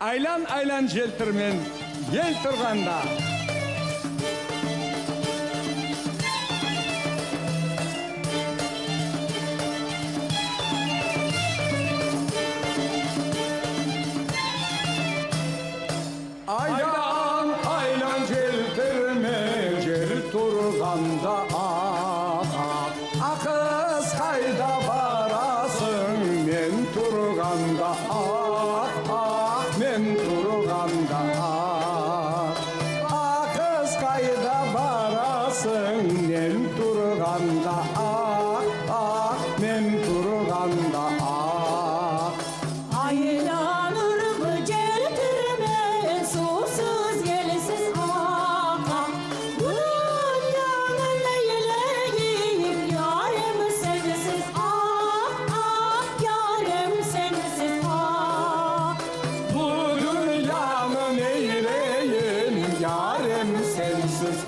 Aylan aylan jeltirmen yel turganda. Aylan aylan jeltirme jel turganda. Akız kayda barasın men turganda. Men turganda. Akız kayda barasın men turganda. Men turganda. Aylanır bu jeltirme susuz gelsiz ağa. Bu dünyanın meleği yarım sensiz yarım sensiz Bu dünyanın eyleyim yarem sensiz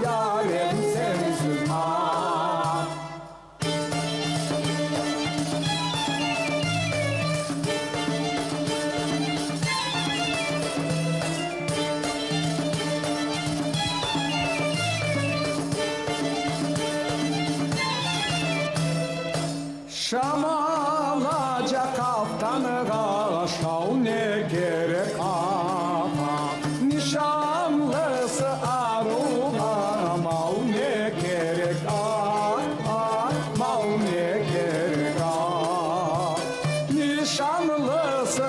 yarem sensiz Şamalaca kaftanıga şav ne gerek Nişanlısı aruga mal ne gerek mal ne gerek Nişanlısı